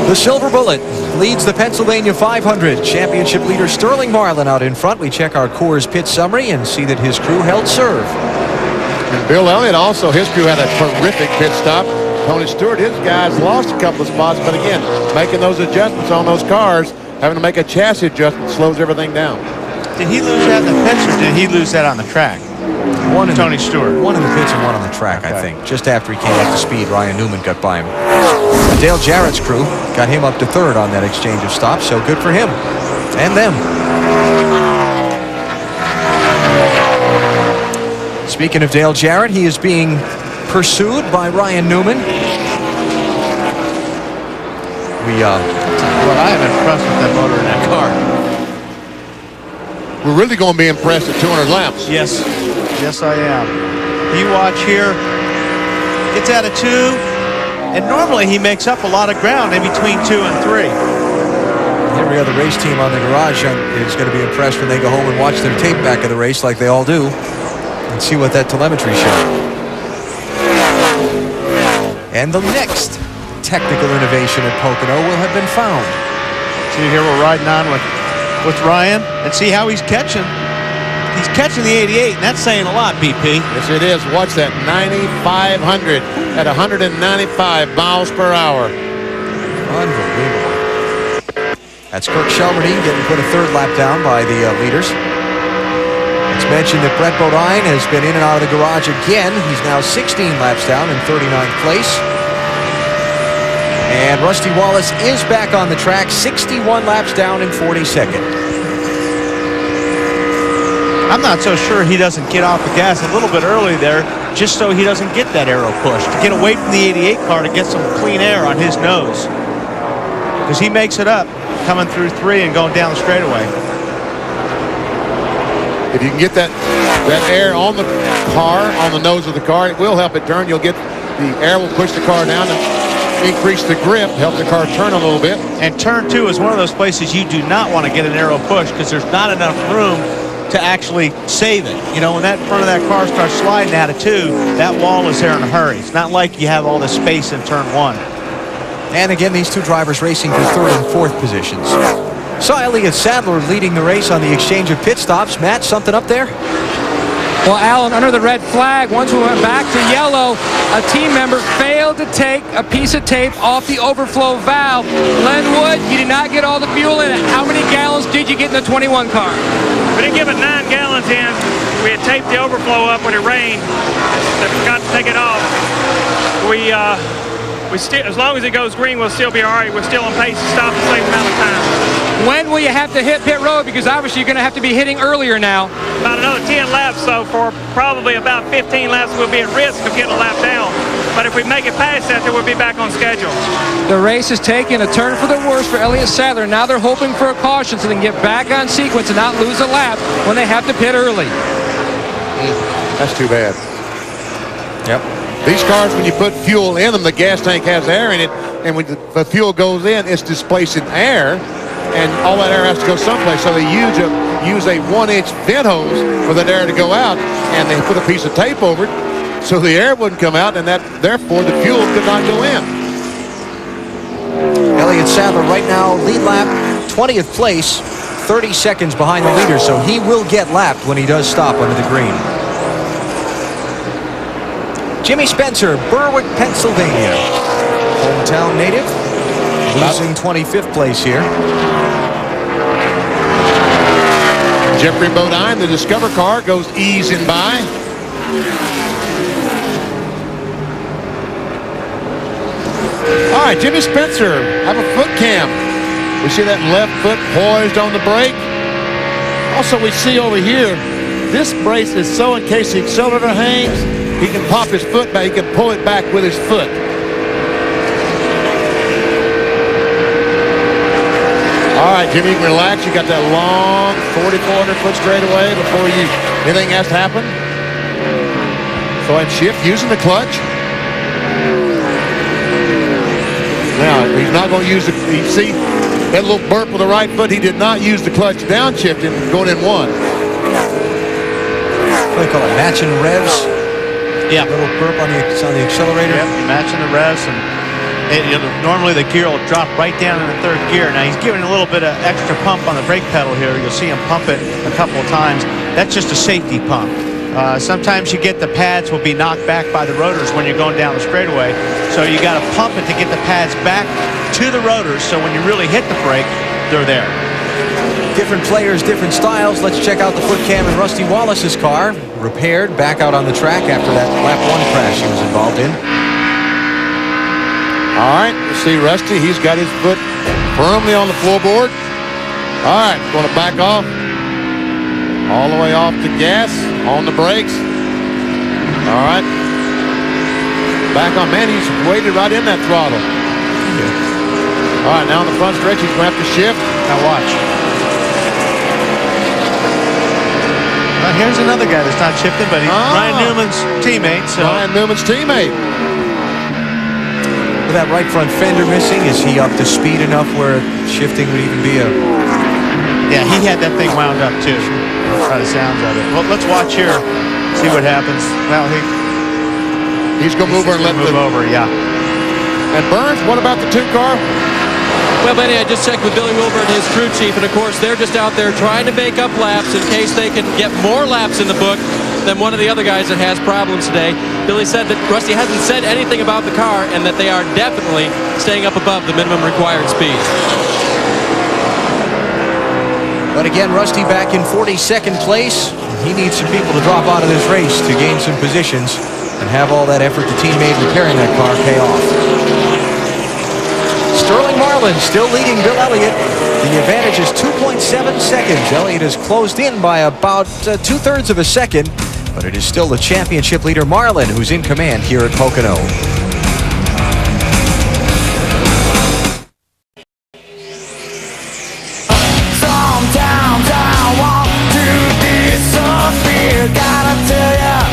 The Silver Bullet leads the Pennsylvania 500. Championship leader Sterling Marlin out in front. We check our Coors pit summary and see that his crew held serve. And Bill Elliott also, his crew had a terrific pit stop. Tony Stewart, his guys lost a couple of spots, but again, making those adjustments on those cars, having to make a chassis adjustment slows everything down. Did he lose that in the pits, or did he lose that on the track? One in Tony Stewart. One in the pits and one on the track, okay. I think. Just after he came up to speed, Ryan Newman got by him. Dale Jarrett's crew got him up to third on that exchange of stops, so good for him and them. Speaking of Dale Jarrett, he is being pursued by Ryan Newman. Well, I am impressed with that motor in that car. We're really going to be impressed at 200 laps. Yes. Yes, I am. You watch here. Gets out of 2. And normally he makes up a lot of ground in between 2 and 3. Every other race team on the garage is going to be impressed when they go home and watch their tape back of the race like they all do and see what that telemetry showed. And the next technical innovation at Pocono will have been found. See, here we're riding on with Ryan and see how he's catching. He's catching the 88, and that's saying a lot, BP. Yes, it is. Watch that 9,500 at 195 miles per hour. Unbelievable. That's Kirk Shelmerdine getting put a third lap down by the leaders. It's mentioned that Brett Bodine has been in and out of the garage again. He's now 16 laps down in 39th place. And Rusty Wallace is back on the track, 61 laps down in 42nd. I'm not so sure he doesn't get off the gas a little bit early there, just so he doesn't get that aero push, to get away from the 88 car to get some clean air on his nose. Because he makes it up coming through 3 and going down the straightaway. If you can get that air on the car, on the nose of the car, it will help it turn. You'll get the air will push the car down and increase the grip, help the car turn a little bit. And turn 2 is one of those places you do not want to get an aero push because there's not enough room to actually save it. You know, when that front of that car starts sliding out of 2, that wall is there in a hurry. It's not like you have all this space in turn 1. And again, these two drivers racing for 3rd and 4th positions. So Elliott Sadler leading the race on the exchange of pit stops. Matt, something up there? Well, Alan, under the red flag, once we went back to yellow, a team member failed to take a piece of tape off the overflow valve. Lenwood, you did not get all the fuel in it. How many gallons did you get in the 21 car? We didn't give it 9 gallons in. We had taped the overflow up when it rained. So forgot to take it off. We still, as long as it goes green, we'll still be all right. We're still on pace to stop the same amount of time. When will you have to hit pit road? Because obviously you're going to have to be hitting earlier now. About another 10 laps, so for probably about 15 laps, we'll be at risk of getting a lap down. But if we make it past that, then we'll be back on schedule. The race is taking a turn for the worse for Elliott Sadler. Now they're hoping for a caution so they can get back on sequence and not lose a lap when they have to pit early. That's too bad. Yep. These cars, when you put fuel in them, the gas tank has air in it, and when the fuel goes in, it's displacing air, and all that air has to go someplace. So they use a 1-inch vent hose for that air to go out, and they put a piece of tape over it so the air wouldn't come out, and that therefore the fuel could not go in. Elliott Sadler right now lead lap, 20th place, 30 seconds behind the leader, so he will get lapped when he does stop under the green. Jimmy Spencer, Berwick, Pennsylvania. Hometown native, losing 25th place here. Jeffrey Bodine, the Discover car, goes easing by. All right, Jimmy Spencer, have a foot cam. We see that left foot poised on the brake. Also, we see over here, this brace is so in case the accelerator hangs, he can pop his foot back. He can pull it back with his foot. All right, Jimmy, relax. You got that long 4,400-foot straightaway before anything has to happen. Go ahead and shift using the clutch. Now, he's not going to use the, you see that little burp with the right foot. He did not use the clutch downshifting going in 1. What do they call it? Matching revs? Yeah. A little burp on the accelerator. Yep, matching the revs and Normally the gear will drop right down in the third gear. Now he's giving a little bit of extra pump on the brake pedal here. You'll see him pump it a couple of times. That's just a safety pump. Sometimes you get the pads will be knocked back by the rotors when you're going down the straightaway. So you got to pump it to get the pads back to the rotors, so when you really hit the brake, they're there. Different players, different styles. Let's check out the foot cam in Rusty Wallace's car. Repaired, back out on the track after that lap 1 crash he was involved in. All right, you see Rusty, he's got his foot firmly on the floorboard. All right, going to back off. All the way off the gas, on the brakes. All right. Back on, man, he's weighted right in that throttle. All right, now on the front stretch, he's going to have to shift. Now watch. Well, here's another guy that's not shifting, but he's Ryan Newman's teammate. So. Ryan Newman's teammate. With that right front fender missing, is he up to speed enough where shifting would even be a... Yeah, he had that thing wound up too, by the sounds of it. Well, let's watch here, see what happens. Well, he's going to move over and let move over, yeah. And Burns, what about the 2 car? Well, Benny, I just checked with Billy Wilbur and his crew chief, and of course they're just out there trying to make up laps in case they can get more laps in the book than one of the other guys that has problems today. Billy said that Rusty hasn't said anything about the car and that they are definitely staying up above the minimum required speed. But again, Rusty back in 42nd place. He needs some people to drop out of this race to gain some positions and have all that effort the team made repairing that car pay off. Sterling Marlin still leading Bill Elliott. The advantage is 2.7 seconds. Elliott has closed in by about 2/3 of a second, but it is still the championship leader Marlin who's in command here at Pocono. Sometimes I want to disappear. Gotta tell ya,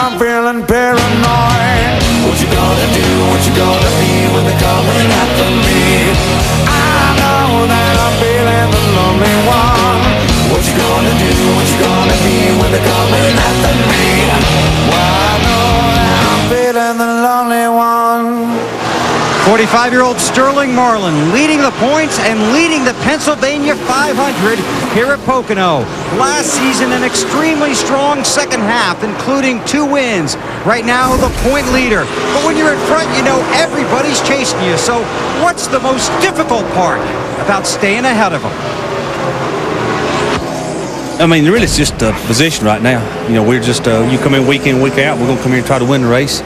I'm feeling paranoid. What you gonna do? What you gonna be when they're coming after me? I know that I'm feeling the lonely one. What you gonna do? What you gonna be when they're coming after me? Well, I know that I'm feeling the lonely one. 45-year-old Sterling Marlin leading the points and leading the Pennsylvania 500 here at Pocono. Last season, an extremely strong second half, including 2 wins. Right now, the point leader. But when you're in front, you know everybody's chasing you. So what's the most difficult part about staying ahead of them? I mean, really, it's just a position right now. You know, we're just, you come in, week out, we're going to come here and try to win the race.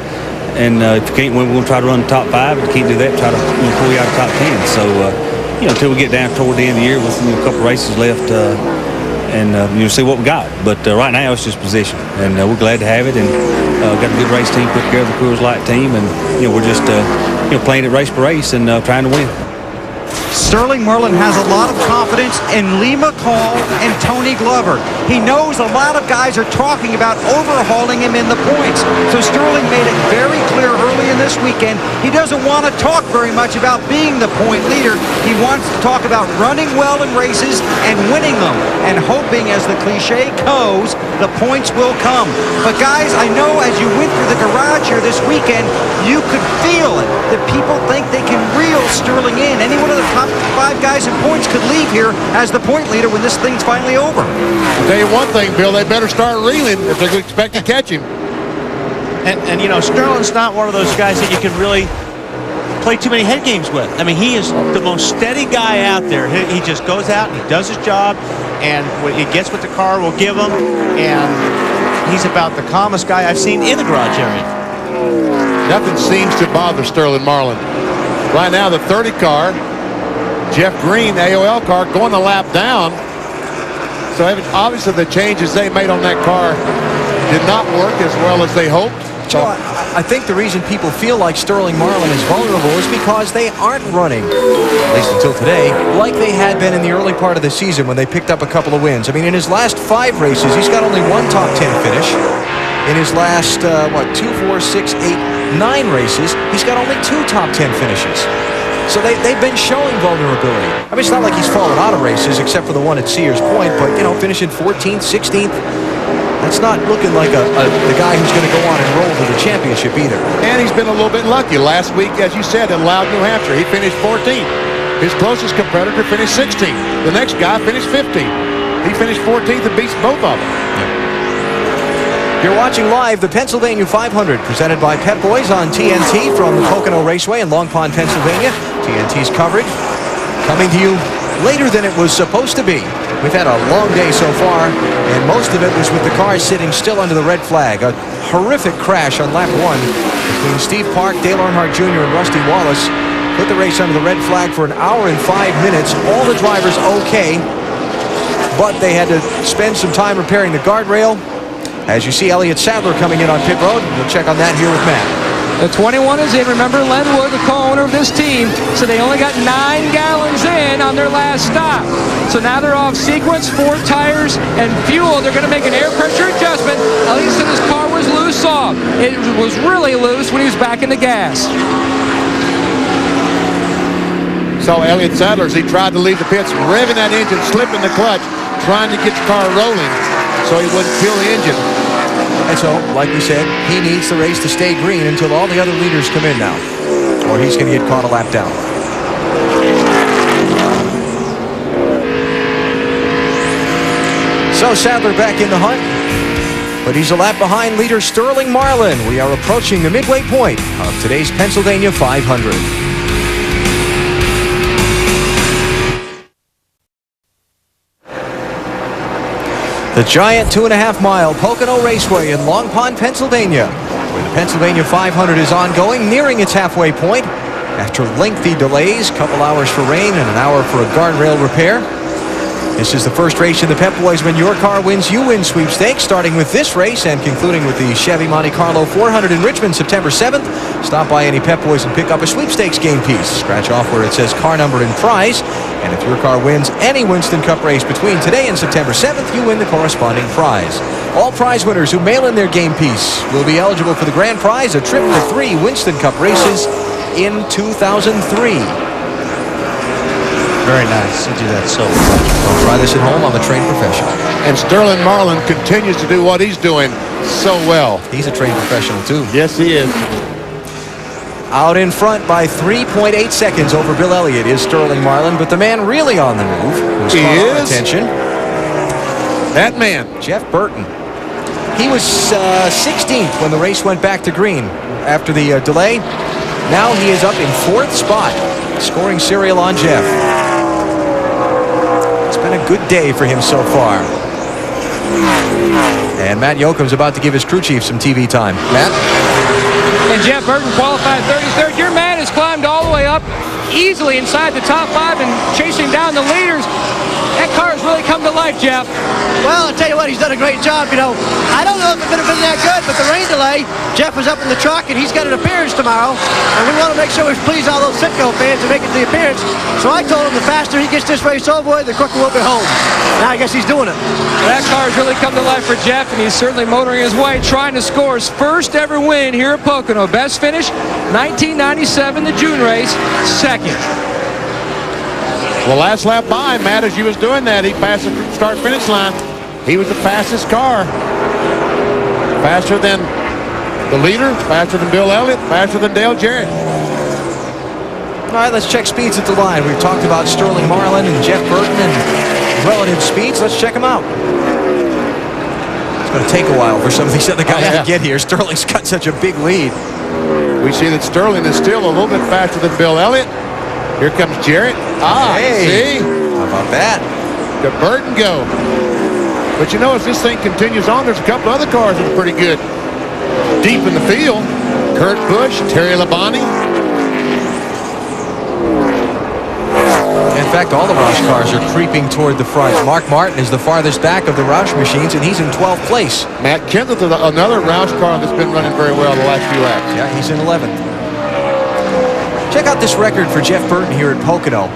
And if you can't win, we're going to try to run the top 5. If you can't do that, try to pull you out of top 10. So, you know, until we get down toward the end of the year with a couple races left and, you know, see what we got. But right now, it's just position. And we're glad to have it. And got a good race team put together, the Coors Light team. And, you know, we're just, you know, playing it race by race and trying to win. Sterling Marlin has a lot of confidence in Lee McCall and Tony Glover. He knows a lot of guys are talking about overhauling him in the points. So Sterling made it very clear early in this weekend he doesn't want to talk very much about being the point leader. He wants to talk about running well in races and winning them and hoping, as the cliche goes, the points will come. But guys, I know as you went through the garage here this weekend, you could feel it, that people think they can reel Sterling in. Any one of the top 5 guys in points could leave here as the point leader when this thing's finally over. I'll tell you one thing, Bill, they better start reeling if they expect to catch him. And you know, Sterling's not one of those guys that you can really play too many head games with. I mean, he is the most steady guy out there. He just goes out and he does his job, and he gets what the car will give him, and he's about the calmest guy I've seen in the garage area. Nothing seems to bother Sterling Marlin. Right now, the 30 car, Jeff Green, AOL car, going a lap down. So obviously the changes they made on that car did not work as well as they hoped. So I think the reason people feel like Sterling Marlin is vulnerable is because they aren't running, at least until today, like they had been in the early part of the season when they picked up a couple of wins. I mean, in his last 5 races, he's got only 1 top 10 finish. In his last, 2, 4, 6, 8, 9 races, he's got only 2 top 10 finishes. So they've been showing vulnerability. I mean, it's not like he's fallen out of races except for the one at Sears Point, but, you know, finishing 14th, 16th, it's not looking like the guy who's going to go on and roll to the championship either. And he's been a little bit lucky. Last week, as you said, at Loud, New Hampshire, he finished 14th. His closest competitor finished 16th. The next guy finished 15th. He finished 14th and beats both of them. You're watching live the Pennsylvania 500 presented by Pep Boys on TNT from the Pocono Raceway in Long Pond, Pennsylvania. TNT's coverage coming to you later than it was supposed to be. We've had a long day so far, and most of it was with the cars sitting still under the red flag. A horrific crash on lap 1 between Steve Park, Dale Earnhardt Jr., and Rusty Wallace put the race under the red flag for an hour and 5 minutes. All the drivers okay, but they had to spend some time repairing the guardrail. As you see Elliott Sadler coming in on pit road, we'll check on that here with Matt. The 21 is in. Remember, Len Wood, the co-owner of this team, so they only got 9 gallons in on their last stop. So now they're off sequence, 4 tires, and fuel. They're going to make an air pressure adjustment. Elliott said his car was loose off. It was really loose when he was back in the gas. So Elliott Sadler, as he tried to leave the pits, revving that engine, slipping the clutch, trying to get the car rolling so he wouldn't kill the engine. And so, like we said, he needs the race to stay green until all the other leaders come in now, or he's going to get caught a lap down. So Sadler back in the hunt, but he's a lap behind leader Sterling Marlin. We are approaching the midway point of today's Pennsylvania 500. The giant 2.5-mile Pocono Raceway in Long Pond, Pennsylvania, where the Pennsylvania 500 is ongoing, nearing its halfway point. After lengthy delays, a couple hours for rain and an hour for a guardrail repair. This is the first race in the Pep Boys When Your Car Wins, You Win sweepstakes, starting with this race and concluding with the Chevy Monte Carlo 400 in Richmond, September 7th. Stop by any Pep Boys and pick up a sweepstakes game piece. Scratch off where it says car number and prize. And if your car wins any Winston Cup race between today and September 7th, you win the corresponding prize. All prize winners who mail in their game piece will be eligible for the grand prize, a trip to 3 Winston Cup races in 2003. Very nice. You do that so much. Don't try this at home. I'm a trained professional. And Sterling Marlin continues to do what he's doing so well. He's a trained professional, too. Yes, he is. Out in front by 3.8 seconds over Bill Elliott is Sterling Marlin, but the man really on the move, who's caught our attention, that man, Jeff Burton. He was 16th when the race went back to green after the delay. Now he is up in 4th spot, scoring serial on Jeff. It's been a good day for him so far. And Matt Yoakum's about to give his crew chief some TV time. Matt? And Jeff Burton qualified 33rd. Your man has climbed all the way up easily inside the top 5 and chasing down the leaders. That car has really come to life, Jeff. Well, I'll tell you what, he's done a great job. You know, I don't know if it could have been that good, but the rain delay, Jeff was up in the truck, and he's got an appearance tomorrow, and we want to make sure we please all those Citgo fans to make it to the appearance. So I told him the faster he gets this race over with, the quicker we'll be home. Now I guess he's doing it. That car has really come to life for Jeff, and he's certainly motoring his way, trying to score his first ever win here at Pocono. Best finish, 1997, the June race, 2nd. Well, last lap by, Matt, as you was doing that, he passed the start-finish line. He was the fastest car. Faster than the leader, faster than Bill Elliott, faster than Dale Jarrett. All right, let's check speeds at the line. We've talked about Sterling Marlin and Jeff Burton and relative speeds. Let's check them out. It's going to take a while for some of these other guys to get here. Sterling's got such a big lead. We see that Sterling is still a little bit faster than Bill Elliott. Here comes Jarrett. Hey, see? How about that? The Burton go. But you know, as this thing continues on, there's a couple other cars that are pretty good. Deep in the field, Kurt Busch, Terry Labonte. In fact, all the Roush cars are creeping toward the front. Mark Martin is the farthest back of the Roush machines, and he's in 12th place. Matt Kenseth is another Roush car that's been running very well the last few laps. Yeah, he's in 11th. Check out this record for Jeff Burton here at Pocono.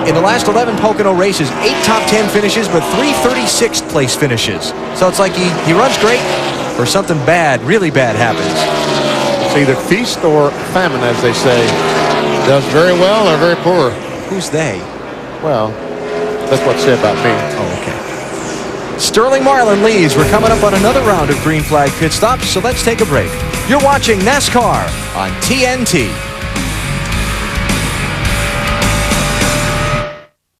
In the last 11 Pocono races, 8 top 10 finishes, but 3 36th place finishes. So it's like he runs great, or something bad, really bad happens. It's either feast or famine, as they say. Does very well or very poor. Who's they? Well, that's what's said about me. Oh, okay. Sterling Marlin leads. We're coming up on another round of green flag pit stops, so let's take a break. You're watching NASCAR on TNT.